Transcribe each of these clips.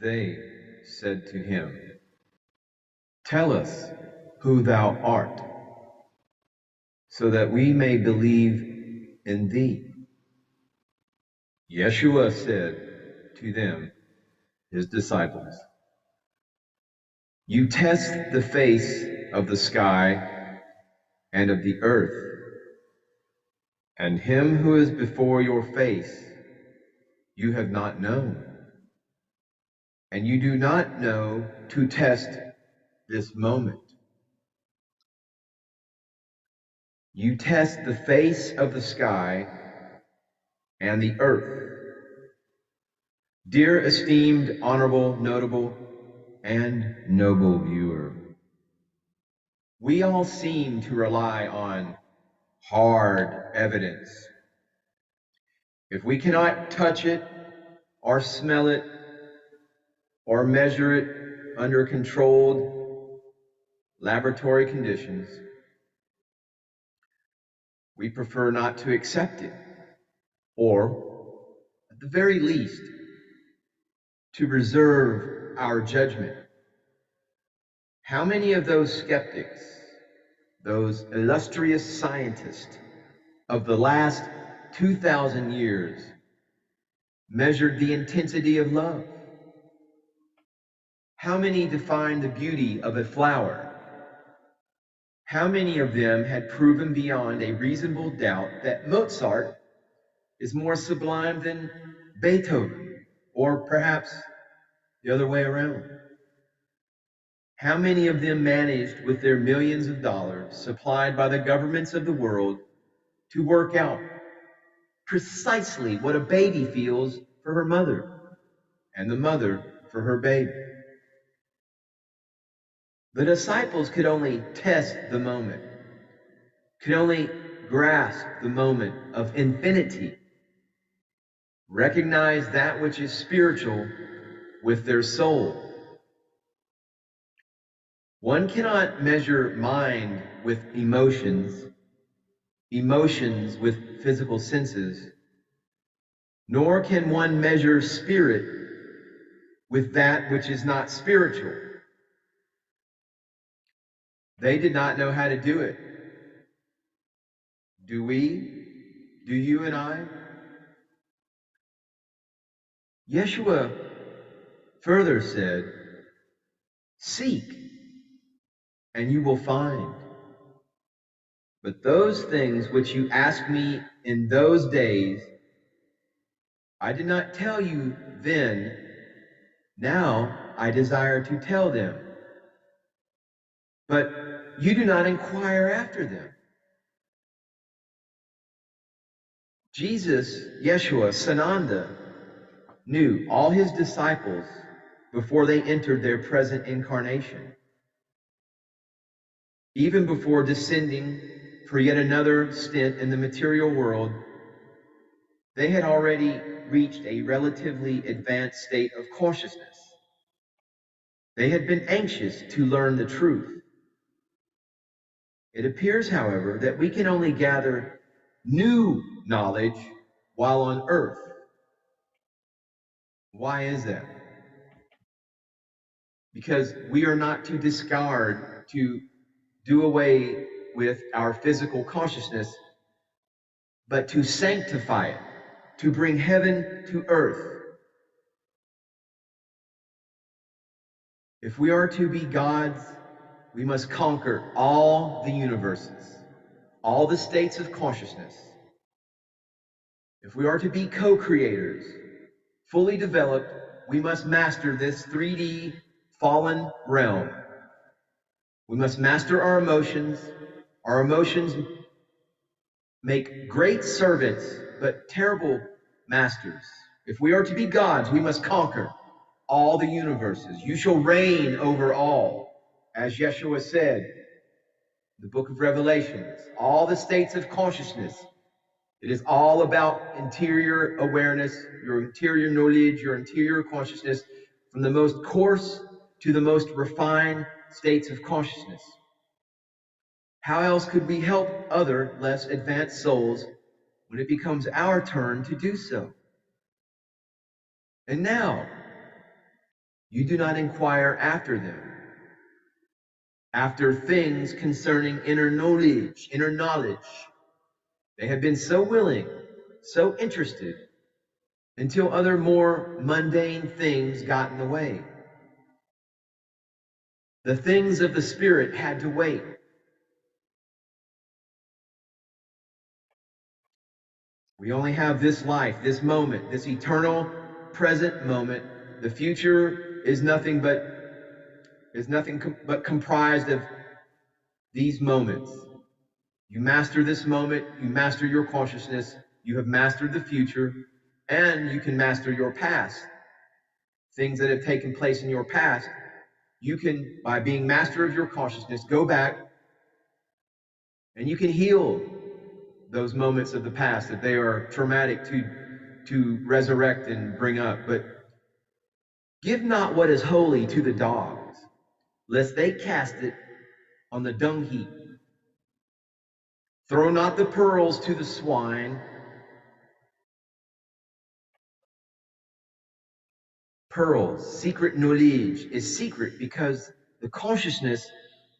They said to him, "Tell us who thou art, so that we may believe in thee." Yeshua said to them, his disciples, "You test the face of the sky and of the earth, and him who is before your face you have not known, and you do not know to test this moment. You test the face of the sky and the earth. Dear esteemed, honorable, notable, and noble viewer, we all seem to rely on hard evidence. If we cannot touch it or smell it or measure it under controlled laboratory conditions, we prefer not to accept it, or at the very least, to reserve our judgment. How many of those skeptics, those illustrious scientists of the last 2,000 years, measured the intensity of love? How many defined the beauty of a flower? How many of them had proven beyond a reasonable doubt that Mozart is more sublime than Beethoven, or perhaps the other way around? How many of them managed, with their millions of dollars supplied by the governments of the world, to work out precisely what a baby feels for her mother, and the mother for her baby? The disciples could only test the moment, could only grasp the moment of infinity, recognize that which is spiritual with their soul. One cannot measure mind with emotions, emotions with physical senses, nor can one measure spirit with that which is not spiritual. They did not know how to do it. Do we? Do you and I? Yeshua further said, "Seek, and you will find. But those things which you asked me in those days, I did not tell you then. Now I desire to tell them. But you do not inquire after them." Jesus, Yeshua, Sananda, knew all his disciples before they entered their present incarnation. Even before descending for yet another stint in the material world, they had already reached a relatively advanced state of consciousness. They had been anxious to learn the truth. It appears, however, that we can only gather new knowledge while on earth. Why is that? Because we are not to discard, to do away with our physical consciousness, but to sanctify it, to bring heaven to earth. If we are to be gods, we must conquer all the universes, all the states of consciousness. If we are to be co-creators, fully developed, we must master this 3D fallen realm. We must master our emotions. Our emotions make great servants, but terrible masters. If we are to be gods, we must conquer all the universes. You shall reign over all, as Yeshua said in the book of Revelations. All the states of consciousness. It is all about interior awareness, your interior knowledge, your interior consciousness, from the most coarse to the most refined states of consciousness. How else could we help other less advanced souls when it becomes our turn to do so? And now, You do not inquire after them, after things concerning inner knowledge, They have been so willing, so interested, until other more mundane things got in the way. The things of the Spirit had to wait. We only have this life, this moment, this eternal present moment. The future is nothing but comprised of these moments. You master this moment, you master your consciousness, you have mastered the future, and you can master your past. Things that have taken place in your past, you can, by being master of your consciousness, go back and you can heal those moments of the past that they are traumatic to resurrect and bring up. But give not what is holy to the dogs, lest they cast it on the dung heap. Throw not the pearls to the swine. Pearls, secret knowledge, is secret because the consciousness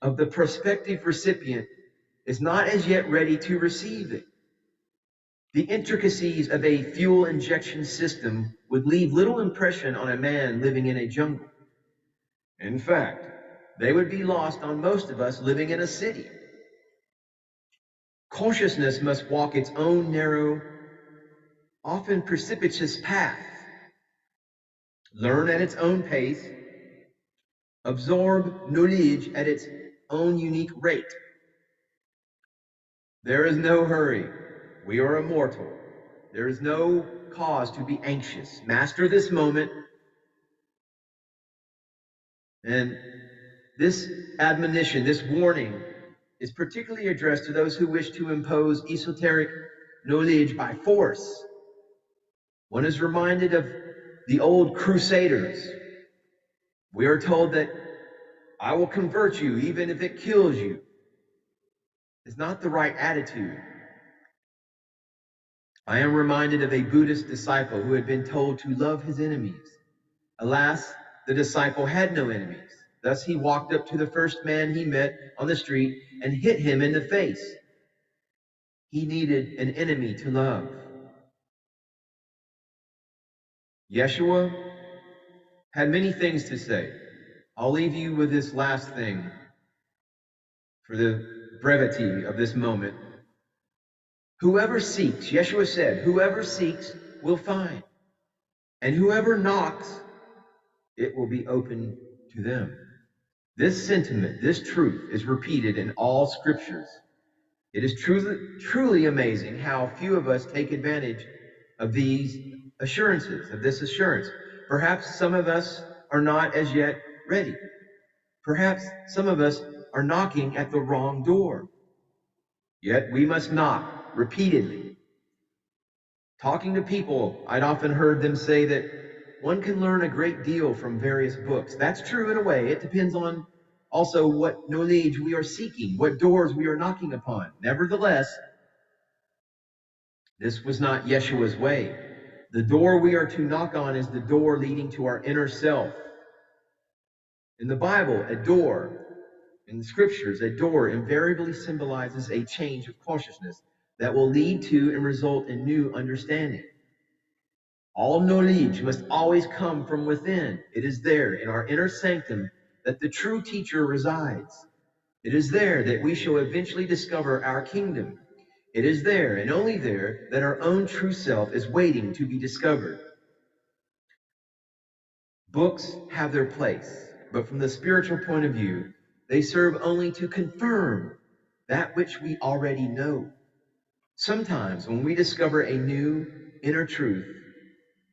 of the prospective recipient is not as yet ready to receive it. The intricacies of a fuel injection system would leave little impression on a man living in a jungle. In fact, they would be lost on most of us living in a city. Consciousness must walk its own narrow, often precipitous path, learn at its own pace, absorb knowledge at its own unique rate. There is no hurry. We are immortal. There is no cause to be anxious. Master this moment. And this admonition, this warning, is particularly addressed to those who wish to impose esoteric knowledge by force. One is reminded of the old crusaders. We are told that I will convert you even if it kills you. It's not the right attitude. I am reminded of a Buddhist disciple who had been told to love his enemies. Alas, the disciple had no enemies. Thus he walked up to the first man he met on the street and hit him in the face. He needed an enemy to love. Yeshua had many things to say. I'll leave you with this last thing for the brevity of this moment. Whoever seeks, Yeshua said, whoever seeks will find. And whoever knocks, it will be open to them. This sentiment, this truth is repeated in all scriptures. It is truly amazing how few of us take advantage of these assurances, of this assurance. Perhaps some of us are not as yet ready. Perhaps some of us are knocking at the wrong door. Yet we must knock repeatedly. Talking to people, I'd often heard them say that one can learn a great deal from various books. That's true in a way. It depends on also what knowledge we are seeking, what doors we are knocking upon. Nevertheless, this was not Yeshua's way. The door we are to knock on is the door leading to our inner self. In the Bible, a door, in the scriptures, a door invariably symbolizes a change of consciousness that will lead to and result in new understanding. All knowledge must always come from within. It is there in our inner sanctum that the true teacher resides. It is there that we shall eventually discover our kingdom. It is there and only there that our own true self is waiting to be discovered. Books have their place, but from the spiritual point of view, they serve only to confirm that which we already know. Sometimes when we discover a new inner truth,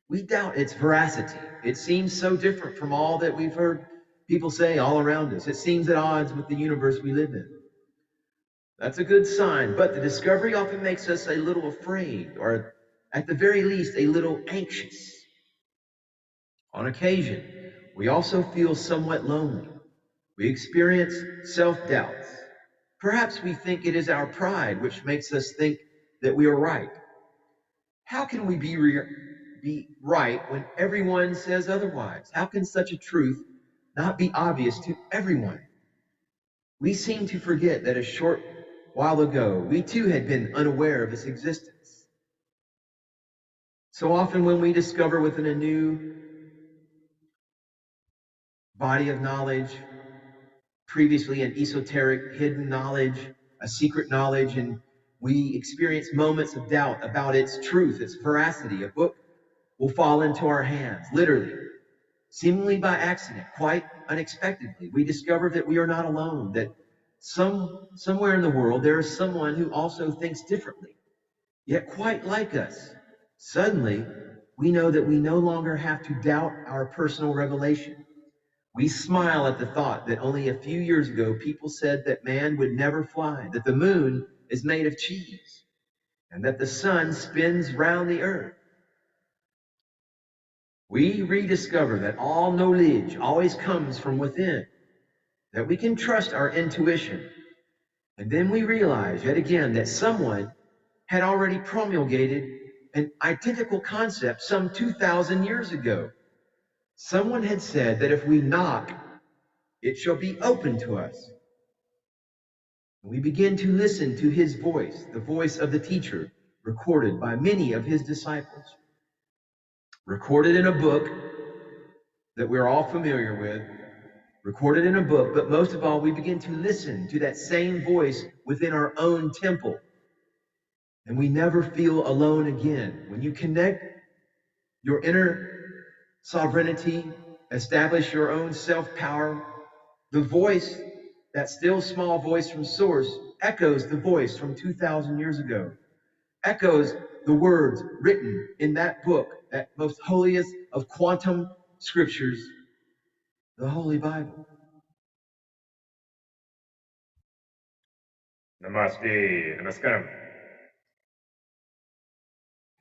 we doubt its veracity. It seems so different from all that we've heard people say all around us. It seems at odds with the universe we live in. That's a good sign, but the discovery often makes us a little afraid, or at the very least, a little anxious. On occasion, we also feel somewhat lonely. We experience self-doubts. Perhaps we think it is our pride which makes us think that we are right. How can we be be right when everyone says otherwise? How can such a truth not be obvious to everyone? We seem to forget that a short while ago, we too had been unaware of its existence. So often when we discover within a new body of knowledge, previously an esoteric, hidden knowledge, a secret knowledge, and we experience moments of doubt about its truth, its veracity, a book will fall into our hands, literally, seemingly by accident, quite unexpectedly. We discover that we are not alone, that somewhere in the world there is someone who also thinks differently, yet quite like us. Suddenly, we know that we no longer have to doubt our personal revelation. We smile at the thought that only a few years ago people said that man would never fly, that the moon is made of cheese, and that the sun spins round the earth. We rediscover that all knowledge always comes from within, that we can trust our intuition. And then we realize yet again that someone had already promulgated an identical concept some 2,000 years ago. Someone had said that if we knock, it shall be open to us. We begin to listen to his voice, the voice of the teacher, recorded by many of his disciples, recorded in a book that we're all familiar with, recorded in a book, but most of all, we begin to listen to that same voice within our own temple. And we never feel alone again. When you connect your inner sovereignty, establish your own self-power, the voice, that still small voice from source, echoes the voice from 2,000 years ago, echoes the words written in that book, that most holiest of quantum scriptures, the Holy Bible. Namaste, Namaskaram.